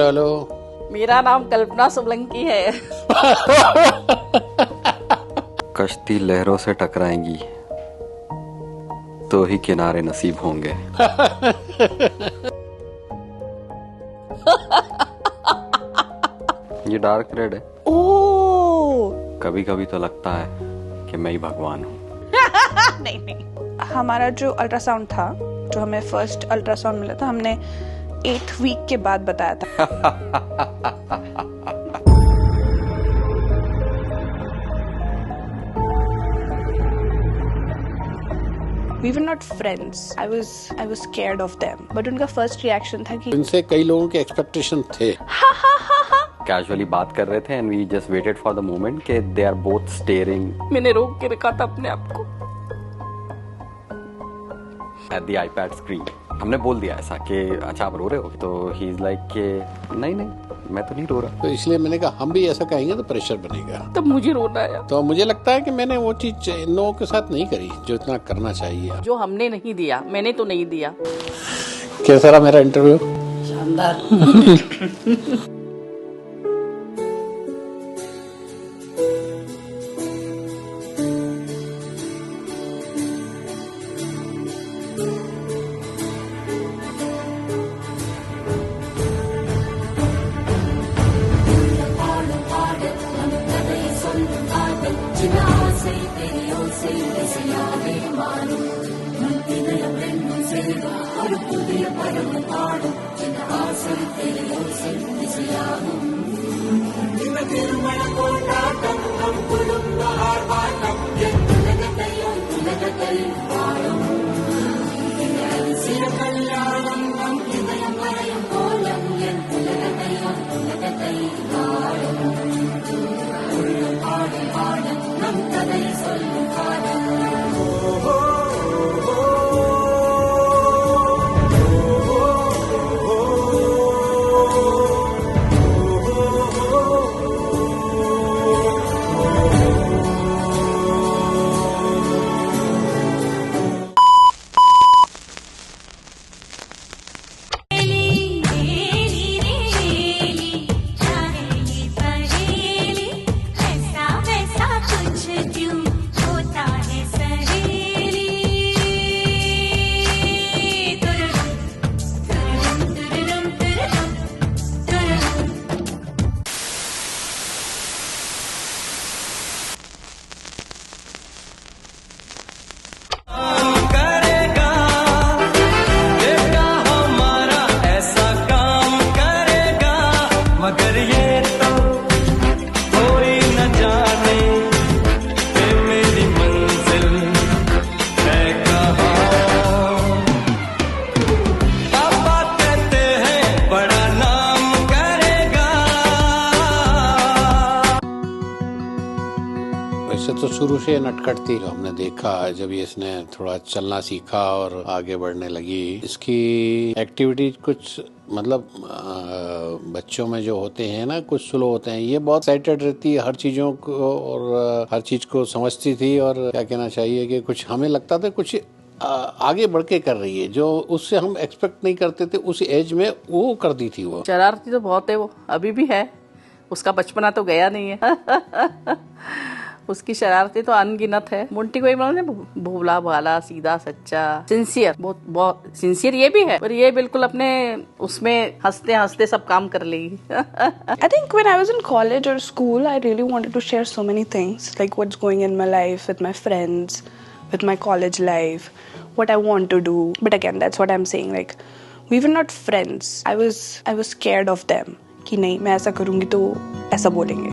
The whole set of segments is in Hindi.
Hello hello. मेरा नाम कल्पना सोलंकी है। कश्ती लहरों से टकराएंगी तो ही किनारे नसीब होंगे। ये डार्क रेड है। ओह कभी कभी तो लगता है कि मैं ही भगवान हूँ। नहीं। हमारा जो अल्ट्रासाउंड था, जो हमें फर्स्ट अल्ट्रासाउंड मिला था, हमने 8 वीक के बाद बताया था। We were not friends. I was scared of them. But उनका first reaction था कि इनसे कई लोगों के एक्सपेक्टेशन थे। कैजुअली बात कर रहे थे and we just waited for the moment कि दे आर बोथ स्टेयरिंग मैंने रोक के रखा था अपने आप को एट द आईपैड स्क्रीन। हमने बोल दिया ऐसा कि अच्छा आप रो रहे हो, तो ही इज लाइक कि नहीं मैं तो नहीं रो रहा। तो इसलिए मैंने कहा हम भी ऐसा कहेंगे तो प्रेशर बनेगा। तब मुझे रोना आया। तो मुझे लगता है कि मैंने वो चीज इन लोगों के साथ नहीं करी जो इतना करना चाहिए। जो हमने नहीं दिया, मैंने तो नहीं दिया। कैसा रहा मेरा इंटरव्यू? शानदार। वैसे तो शुरू से नटखट थी। हमने देखा जब ये इसने थोड़ा चलना सीखा और आगे बढ़ने लगी, इसकी एक्टिविटीज कुछ मतलब बच्चों में जो होते हैं ना कुछ स्लो होते हैं, ये बहुत एक्साइटेड रहती है हर चीजों को और हर चीज को समझती थी। और क्या कहना चाहिए कि कुछ हमें लगता था कुछ आगे बढ़ के कर रही है जो उससे हम एक्सपेक्ट नहीं करते थे। उस एज में वो कर दी थी। वो शरारती तो बहुत है, वो अभी भी है, उसका बचपना तो गया नहीं है। उसकी शरारती तो अनगिनत है। मोंटी को एक भोला भाला सीधा सच्चा सिंसियर, बहुत सिंसियर ये भी है, पर ये बिल्कुल अपने उसमें हंसते हंसते सब काम कर लेगी। I think when I was in college or school, I really wanted to share so many things, like what's going in my life, with my friends, with my college life, what I want to do. But again, that's what I'm saying, like we were not friends. I was scared of them कि नहीं मैं ऐसा करूँगी तो ऐसा बोलेंगे।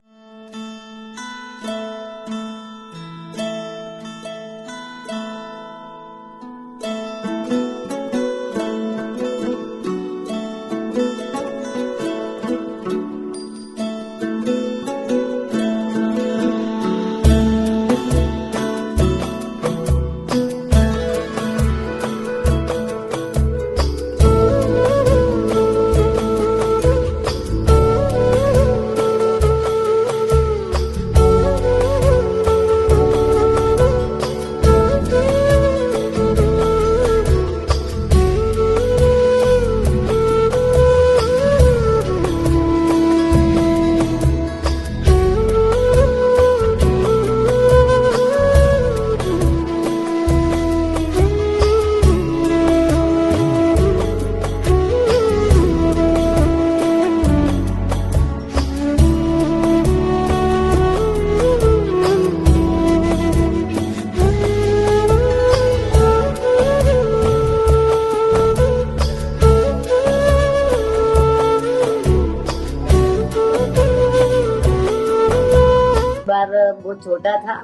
बार बहुत छोटा था,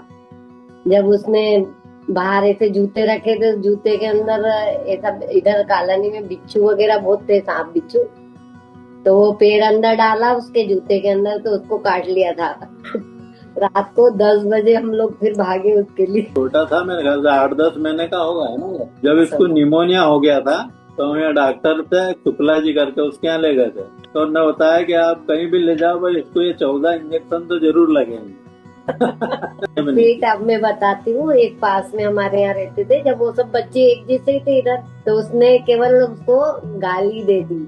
जब उसने बाहर ऐसे जूते रखे थे, जूते के अंदर ऐसा इधर कॉलोनी में बिच्छू वगैरह बहुत थे, सांप बिच्छू, तो वो पेड़ अंदर डाला उसके जूते के अंदर, तो उसको काट लिया था। रात को 10 बजे हम लोग फिर भागे उसके लिए। छोटा था, मेरे ख्याल से 8-10 महीने का होगा, है ना। जब इसको निमोनिया हो गया था तो हम यहाँ डॉक्टर थे शुक्ला जी करके, उसके यहाँ ले गए थे, तो उन्होंने बताया कि आप कहीं भी ले जाओ भाई, इसको ये 14 इंजेक्शन तो जरूर लगेंगे। ठीक, अब मैं बताती हूँ। एक पास में हमारे यहाँ रहते थे, जब वो सब बच्चे एक जैसे ही थे इधर, तो उसने केवल उसको गाली दे दी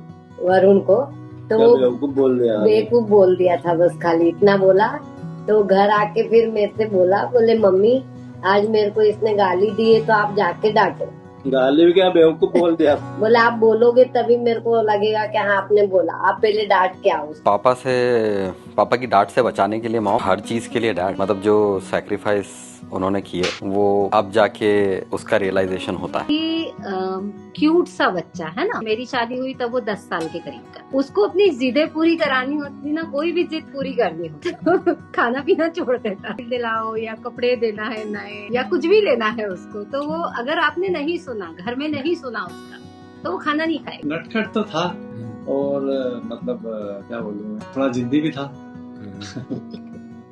वरुण को, तो वो बेवकूफ बोल दिया था, बस खाली इतना बोला। तो घर आके फिर मेरे से बोला, बोले मम्मी आज मेरे को इसने गाली दी है, तो आप जाके डांटो। गाली भी क्या, बेवकूफ बोल दिया। बोले आप बोलोगे तभी मेरे को लगेगा कि हाँ आपने बोला, आप पहले डांट के आओ। पापा की डांट से बचाने के लिए मॉम हर चीज के लिए डांट, मतलब जो सैक्रिफाइस उन्होंने किए वो अब जाके उसका रियलाइजेशन होता है। क्यूट सा बच्चा है ना, मेरी शादी हुई तब वो 10 साल के करीब का, उसको अपनी जिदें पूरी करानी होती ना, कोई भी जिद पूरी करनी होती तो खाना पीना छोड़ देता, दिलाओ या कपड़े देना है नए या कुछ भी लेना है उसको, तो वो अगर आपने नहीं सुना, घर में नहीं सुना उसका, तो वो खाना नहीं खाएगा। नटखट तो था, और मतलब क्या बोलूं, थोड़ा जिद्दी भी था।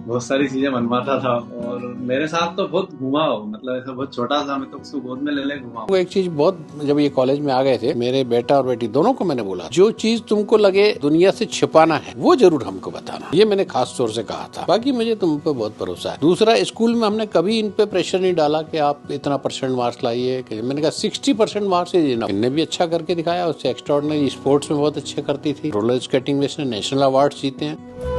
बहुत सारी चीजें मनवाता था, और मेरे साथ तो बहुत घुमा हो, मतलब ऐसा बहुत छोटा था, मैं तो उसको गोद में ले घुमा। वो एक चीज बहुत, जब ये कॉलेज में आ गए थे, मेरे बेटा और बेटी दोनों को मैंने बोला, जो चीज तुमको लगे दुनिया से छिपाना है वो जरूर हमको बताना, ये मैंने खास तौर से कहा था। बाकी मुझे तुम पे बहुत भरोसा है। दूसरा, स्कूल में हमने कभी इन पे प्रेशर नहीं डाला कि आप इतना % मार्क्स लाइए। मैंने कहा 60% मार्क्स इनने भी अच्छा करके दिखाया, उससे एक्स्ट्राऑर्डिनरी। स्पोर्ट्स में बहुत अच्छे करती थी, रोलर स्केटिंग में इसने नेशनल अवार्ड जीते हैं।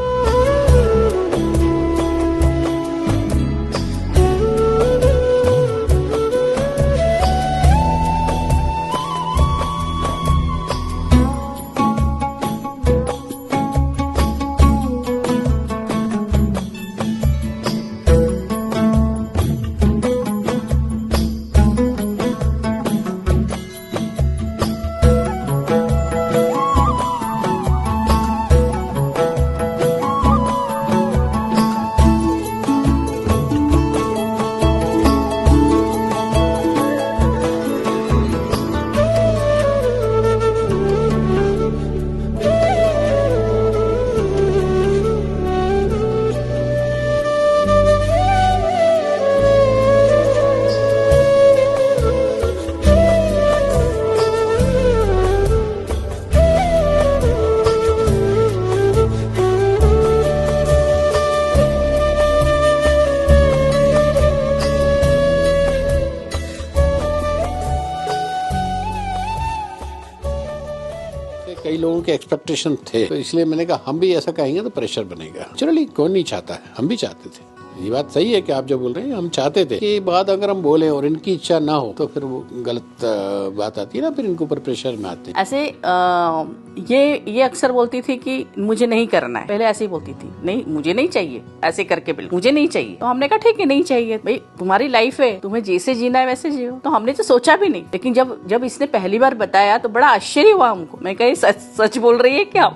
कई लोगों के एक्सपेक्टेशन थे, तो इसलिए मैंने कहा हम भी ऐसा कहेंगे तो प्रेशर बनेगा। चलो, कौन नहीं चाहता है, हम भी चाहते थे। ये बात सही है कि आप जो बोल रहे हैं, हम चाहते थे कि बात अगर हम बोले और इनकी इच्छा ना हो तो फिर वो गलत बात आती है ना, फिर इनके ऊपर प्रेशर में आते हैं। ऐसे ये अक्सर बोलती थी कि मुझे नहीं करना है, पहले ऐसे ही बोलती थी, नहीं मुझे नहीं चाहिए, ऐसे करके बिल्कुल मुझे नहीं चाहिए। तो हमने कहा ठीक है, नहीं चाहिए भाई, तुम्हारी लाइफ है, तुम्हें जैसे जीना है वैसे जियो। तो हमने तो सोचा भी नहीं, लेकिन जब इसने पहली बार बताया तो बड़ा आश्चर्य हुआ हमको। मैं कही सच बोल रही है क्या?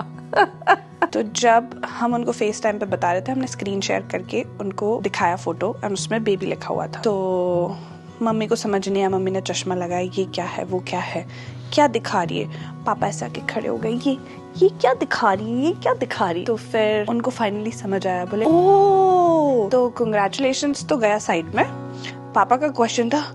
तो जब हम उनको फेस टाइम पे बता रहे थे, हमने स्क्रीन शेयर करके उनको दिखाया फोटो, और उसमें बेबी लिखा हुआ था। तो मम्मी को समझ नहीं आया, मम्मी ने चश्मा लगाया, ये क्या है, वो क्या है, क्या दिखा रही है। पापा ऐसे आके खड़े हो गए, ये क्या दिखा रही है, ये क्या दिखा रही है। तो फिर उनको फाइनली समझ आया, बोले ओह, तो कंग्रेचुलेशंस तो गया साइड में। पापा का क्वेश्चन था,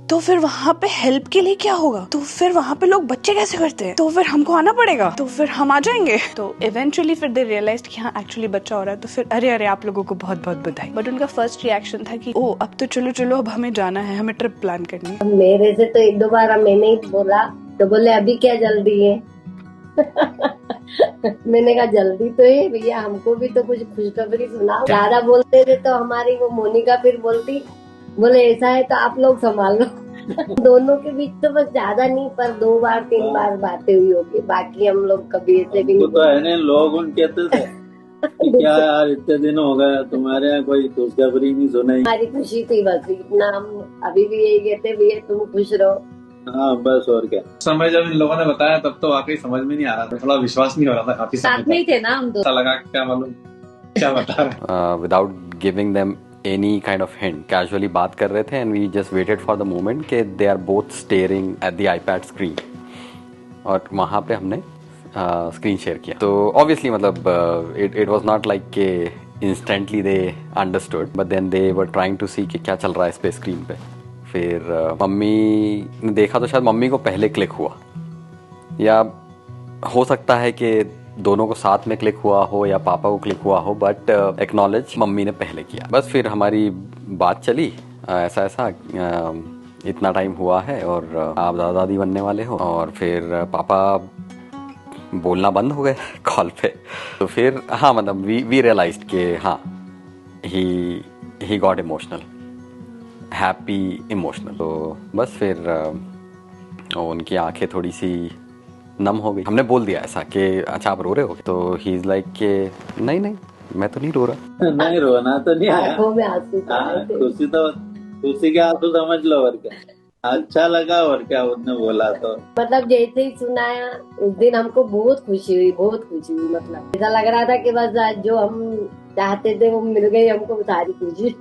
तो फिर वहाँ पे हेल्प के लिए क्या होगा, तो फिर वहाँ पे लोग बच्चे कैसे करते हैं, तो फिर हमको आना पड़ेगा, तो फिर हम आ जाएंगे। तो इवेंचुअली फिर दे रियलाइज्ड कि हाँ एक्चुअली बच्चा हो रहा है। तो फिर अरे आप लोगों को बहुत बहुत बधाई। बट उनका फर्स्ट रिएक्शन था कि ओ अब तो चलो अब हमें जाना है, हमें ट्रिप प्लान करनी है। मेरे से तो 1-2 बार मैंने ही बोला, तो बोले अभी क्या जल्दी है। मैंने कहा जल्दी तो है भैया, हमको भी तो कुछ खुशखबरी सुनाओ। ज्यादा बोलते थे तो हमारी वो मोनिका फिर बोलती, बोले ऐसा है तो आप लोग संभाल लो। दोनों के बीच तो बस ज्यादा नहीं, पर 2-3 बार बातें हुई होगी, बाकी हम लोग कभी ऐसे भी नहीं। तो है नहीं, लोग उन कहते थे क्या यार इतने दिन हो गए तुम्हारे यहाँ कोई खुशखबरी नहीं सुनाई। हमारी खुशी थी बस, इतना हम अभी भी यही कहते भैया तुम खुश रहो। हाँ बस, और क्या। समय जब इन लोगों ने बताया तब तो वाकई समझ में नहीं आ रहा था, थोड़ा विश्वास नहीं हो रहा था। काफी साथ में ही थे ना हम दो, लगा क्या मालूम क्या बता रहे। Without giving them any kind of hint. Casually बात कर रहे थे and we just waited for the moment के they are both staring at the iPad screen, और वहाँ पे हमने स्क्रीन शेयर किया। तो ऑब्वियसली मतलब इट वाज नॉट लाइक के instantly they understood, but then they were trying to see कि क्या चल रहा है इस पे स्क्रीन पे। फिर मम्मी ने देखा तो शायद मम्मी को पहले क्लिक हुआ, या हो सकता है कि दोनों को साथ में क्लिक हुआ हो या पापा को क्लिक हुआ हो, बट एक्नॉलेज मम्मी ने पहले किया। बस फिर हमारी बात चली ऐसा ऐसा इतना टाइम हुआ है और आप दादा दादी बनने वाले हो, और फिर पापा बोलना बंद हो गए कॉल पे। तो फिर हाँ मतलब वी रियलाइज्ड कि हाँ he got emotional, happy emotional. तो बस फिर उनकी आंखें थोड़ी सी नम हो गई। हमने बोल दिया ऐसा कि अच्छा आप रो रहे हो, तो ही इज लाइक के नहीं नहीं मैं तो नहीं रो रहा। नहीं रोना तो नहीं आया, आंखों में आंसू तो आए थे। खुशी के आंसू समझ लो, और क्या अच्छा लगा, और क्या उसने बोला तो मतलब जैसे ही सुनाया उस दिन हमको बहुत खुशी हुई, बहुत खुशी हुई। मतलब ऐसा लग रहा था कि बस आज जो हम चाहते थे वो मिल गई हमको, सारी खुशी।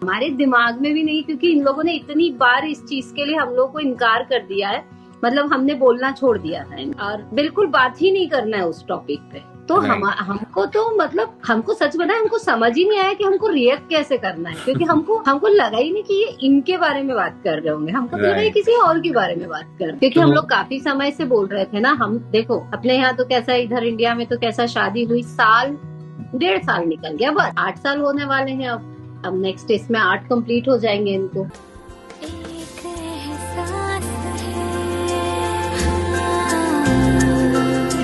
हमारे दिमाग में भी नहीं, क्योंकि इन लोगों ने इतनी बार इस चीज के लिए हम लोग को इनकार कर दिया है। मतलब हमने बोलना छोड़ दिया है और बिल्कुल बात ही नहीं करना है उस टॉपिक पे। तो हमको तो मतलब हमको सच बताएं, हमको समझ ही नहीं आया कि हमको रिएक्ट कैसे करना है, क्योंकि हमको लगा ही नहीं कि ये इनके बारे में बात कर रहे होंगे। हमको तो लगा ये किसी और के बारे में बात कर, क्योंकि हम लोग काफी समय से बोल रहे थे ना। हम देखो अपने यहाँ तो कैसा, इधर इंडिया में तो कैसा शादी हुई 1.5 साल निकल गया, बस 8 साल होने वाले हैं अब नेक्स्ट इसमें 8 कंप्लीट हो जाएंगे इनको।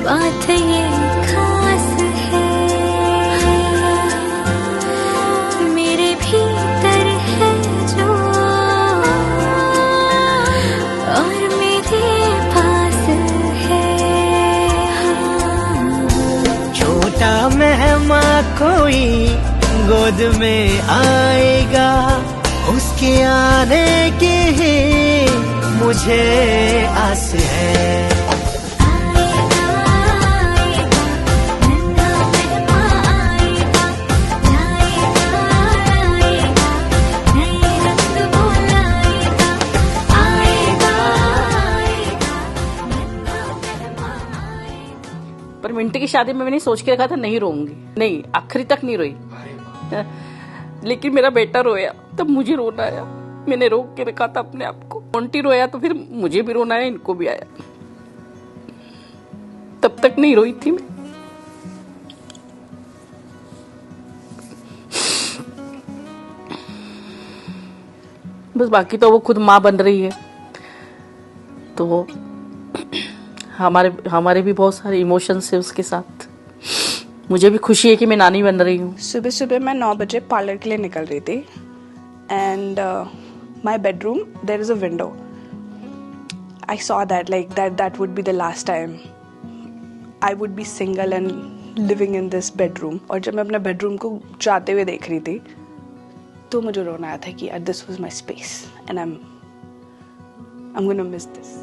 बात ये खास है, मेरे भीतर है जो और मेरे पास है। छोटा मेहमान कोई गोद में आएगा, उसके आने की ही मुझे आस है। पर मिंटू की शादी में मैंने सोच के रखा था नहीं रोऊंगी, नहीं आखिरी तक नहीं रोई। लेकिन मेरा बेटा रोया तब मुझे रोना आया। मैंने रोक के रखा था अपने आप को। मोंटी रोया तो फिर मुझे भी रोना आया, इनको भी आया। तब तक नहीं रोई थी मैं। बस बाकी तो वो खुद माँ बन रही है, तो हमारे भी बहुत सारे इमोशंस है उसके साथ। मुझे भी खुशी है कि मैं नानी बन रही हूँ। सुबह सुबह मैं 9 बजे पार्लर के लिए निकल रही थी and my bedroom there is a window. I saw that like that would be the last time I would be single and living in this bedroom. और जब मैं अपने बेडरूम को जाते हुए देख रही थी तो मुझे रोना आया था कि this was my space and I am gonna miss this.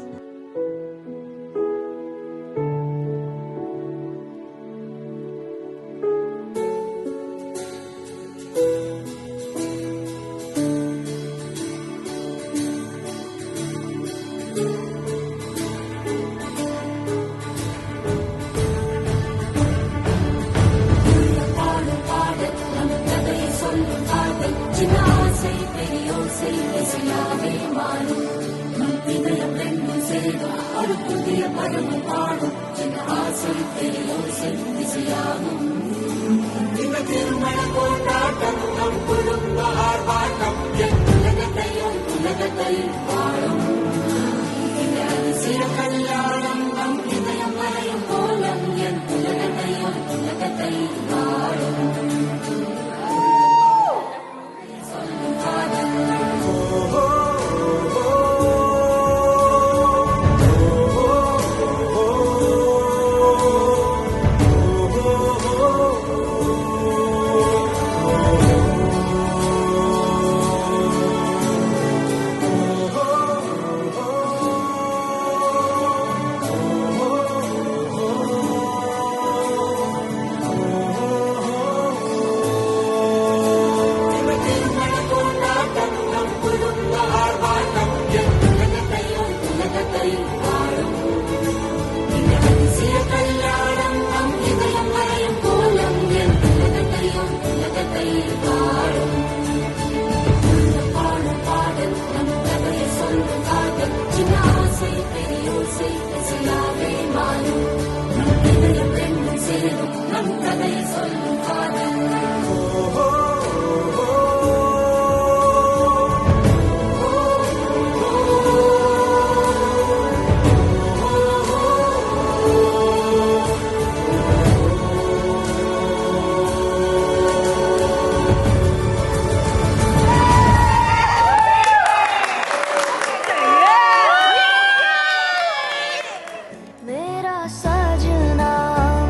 मेरा सजना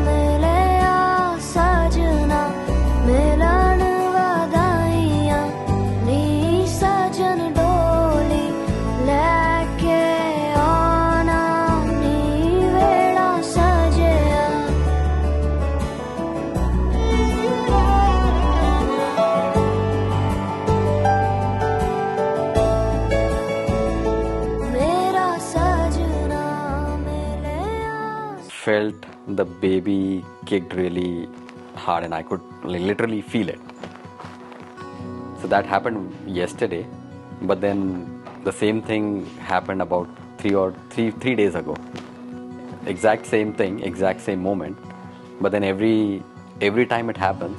मिले आ सजना मिलन वदाइयां नी सजन डोली लेके आना नी वेड़ा सजया मेरा सजना मिले Felt the baby kicked really hard and I could literally feel it. So that happened yesterday, but then the same thing happened about three days ago. Exact same thing, exact same moment, but then every time it happens,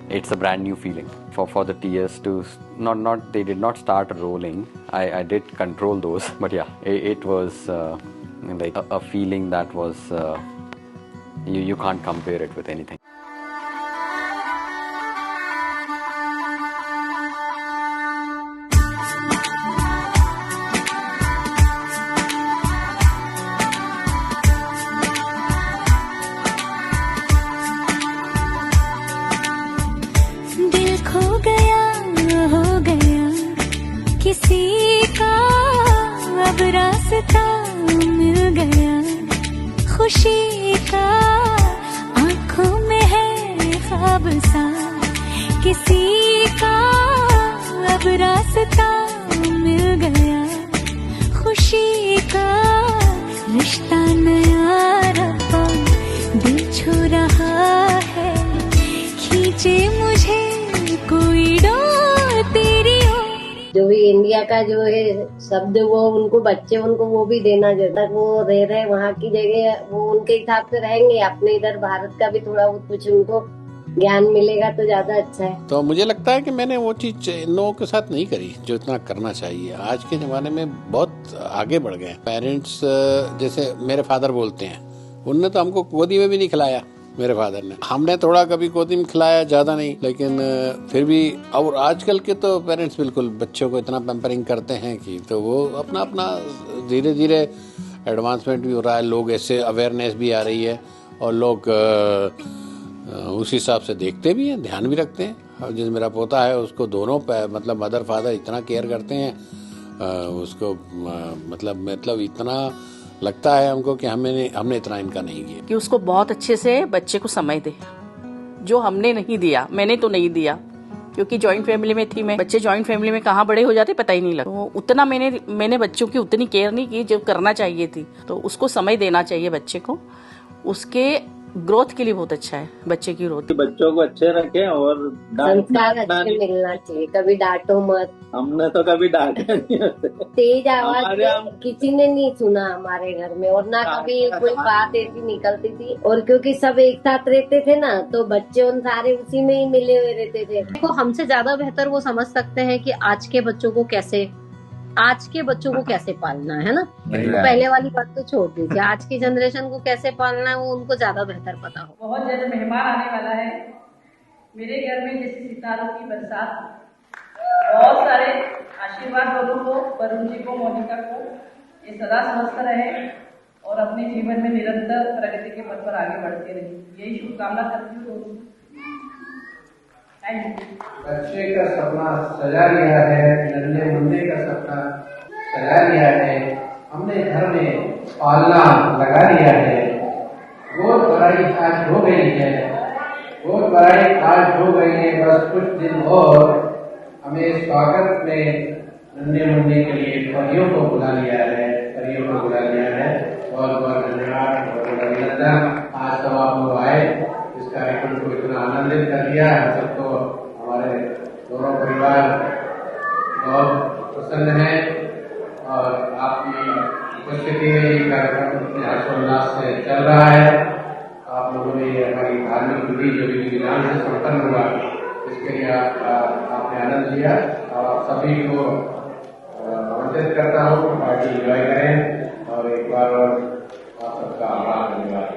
it's a brand new feeling. For the tears to not they did not start rolling. I did control those, but yeah, it was like a feeling that was you can't compare it with anything. दिल खो गया हो गया किसी का अब रास्ता मिल गया खुशी का आंखों में है ख्वाब सा किसी का अब रास्ता मिल गया खुशी का रिश्ता नया रहा दिल छू रहा है खींचे मुझे कोई डोर तेरी हो जो भी इंडिया का जो है शब्द वो उनको बच्चे उनको वो भी देना चाहिए। वो रह रहे वहाँ की जगह वो उनके हिसाब से रहेंगे, अपने इधर भारत का भी थोड़ा बहुत कुछ उनको ज्ञान मिलेगा तो ज्यादा अच्छा है। तो मुझे लगता है कि मैंने वो चीज इन लोगों के साथ नहीं करी जो इतना करना चाहिए। आज के जमाने में बहुत आगे बढ़ गए पेरेंट्स। जैसे मेरे फादर बोलते हैं, उनने तो हमको गोदी में भी नहीं खिलाया, मेरे फादर ने। हमने थोड़ा कभी गोदी में खिलाया, ज्यादा नहीं, लेकिन फिर भी। और आजकल के तो पेरेंट्स बिल्कुल बच्चों को इतना पैम्परिंग करते हैं कि तो वो अपना अपना धीरे धीरे एडवांसमेंट भी हो रहा है, लोग ऐसे अवेयरनेस भी आ रही है और लोग उस हिसाब से देखते भी हैं, ध्यान भी रखते हैं। और जैसे मेरा पोता है उसको दोनों मतलब मदर फादर इतना केयर करते हैं, उसको मतलब इतना लगता है हमको कि हमने इतना इनका नहीं किया कि उसको बहुत अच्छे से बच्चे को समय दे, जो हमने नहीं दिया। मैंने तो नहीं दिया क्योंकि जॉइंट फैमिली में थी मैं। बच्चे जॉइंट फैमिली में कहाँ बड़े हो जाते पता ही नहीं लगता। तो उतना मैंने बच्चों की उतनी केयर नहीं की जो करना चाहिए थी। तो उसको समय देना चाहिए बच्चे को, उसके ग्रोथ के लिए बहुत अच्छा है बच्चे की ग्रोथ। बच्चों को अच्छे रखें और संस्कार अच्छे मिलना चाहिए, कभी डांटो मत। हमने तो कभी डांटा नहीं होते। तेज आवाज में किसी ने नहीं सुना हमारे घर में, और ना कभी कोई बात ऐसी निकलती थी। और क्योंकि सब एक साथ रहते थे ना, तो बच्चे उन सारे उसी में ही मिले हुए रहते थे। देखो हमसे ज्यादा बेहतर वो समझ सकते हैं कि आज के बच्चों को कैसे पालना है ना। तो पहले वाली बात तो छोड़ दीजिए, आज की जनरेशन को कैसे पालना है वो उनको ज्यादा बेहतर पता हो। बहुत ज्यादा मेहमान आने वाला है मेरे घर में, जैसे सितारों की बरसात। बहुत सारे आशीर्वाद दोनों को, वरुण जी को, मोनिका को, ये सदा स्वस्थ रहे और अपने जीवन में निरंतर प्रगति के पथ पर आगे बढ़ते रहे, यही शुभकामना करती हूँ दोनों। बच्चे का सपना सजा लिया है, नन्हे मुन्ने का सपना सजा लिया है, हमने घर में पालना लगा लिया है। बहुत बड़ाई आज हो गई है, बहुत बड़ाई आज हो गई है। बस कुछ दिन और हमने स्वागत में नन्हे मुन्ने के लिए परियों को बुला लिया है, परियों को बुला लिया है। बहुत बहुत धन्यवाद, बहुत बहुत अभिनंदन। आज सब आप लोग आए, इस कार्यक्रम को इतना आनंदित कर दिया। सबको हमारे दोनों परिवार बहुत प्रसन्न है और आपकी उपस्थिति में ये कार्यक्रम इतने हर्षोल्लास से चल रहा है। आप लोगों ने हमारी धार्मिक विधि जो भी विधान से संपन्न हुआ, इसके लिए आपने आनंद लिया और आप सभी को आमंत्रित करता हूँ कि पार्टी एंजॉय करें और एक बार और आप सबका आभार। धन्यवाद।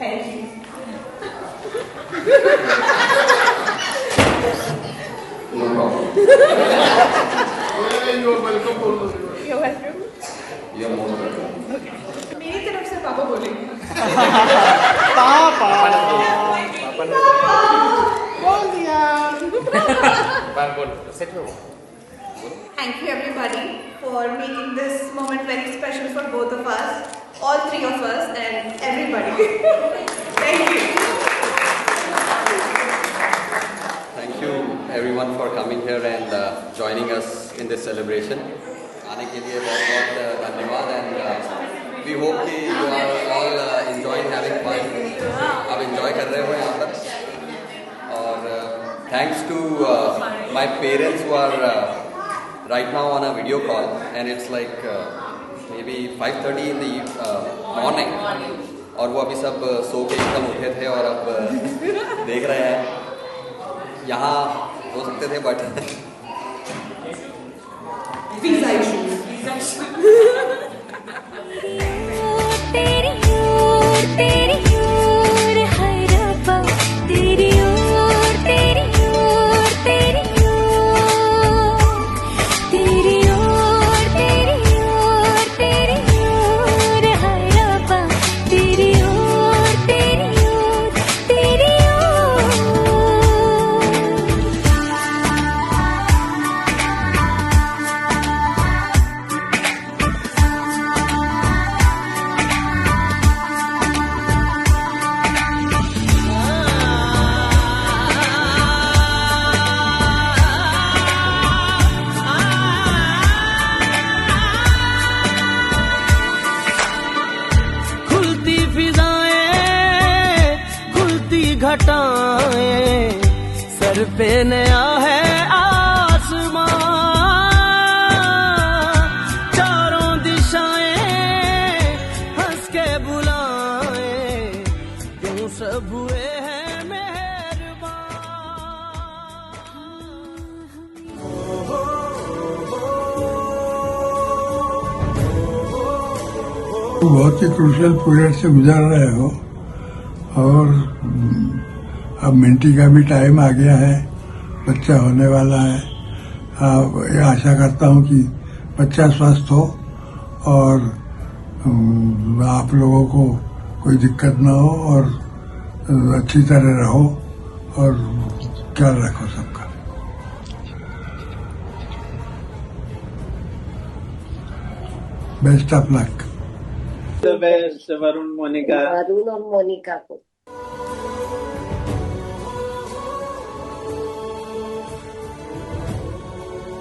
Thank you. मेरी तरफ से पापा बोलेंगे। बोल दिया। Thank you everybody for making this moment very special for both of us, all three of us and everybody. Thank you. Thank you everyone for coming here and joining us in this celebration. आने के लिए बहुत बहुत धन्यवाद and we hope कि you are all enjoying having fun. आप enjoy कर रहे हो यहाँ पर और thanks to my parents who are right now on a video call and it's like maybe 5:30 in the morning और वो अभी सब सो के एकदम उठे थे और अब देख रहे हैं। यहाँ हो सकते थे बट Visa issues. तेरी ओर है रब्बा, तेरी ओर तेरी ओर तेरी ओर, तेरी ओर तेरी ओर तेरी ओर है रब्बा, तेरी ओर तेरी ओर तेरी ओर। खुलती फिजाएं, खुलती घटाएं, सर पे नया है आसमां, चारों दिशाएं हंस के बुलाएं, क्यों सब हुए हैं मेहरबान। बहुत ही क्रूशियल पीरियड से गुजर रहे हो और अब मिंटी का भी टाइम आ गया है, बच्चा होने वाला है। ये आशा करता हूँ कि बच्चा स्वस्थ हो और आप लोगों को कोई दिक्कत ना हो और अच्छी तरह रहो और ख्याल रखो सबका। Best of luck. The best, Varun Monika. Varun और मोनिका को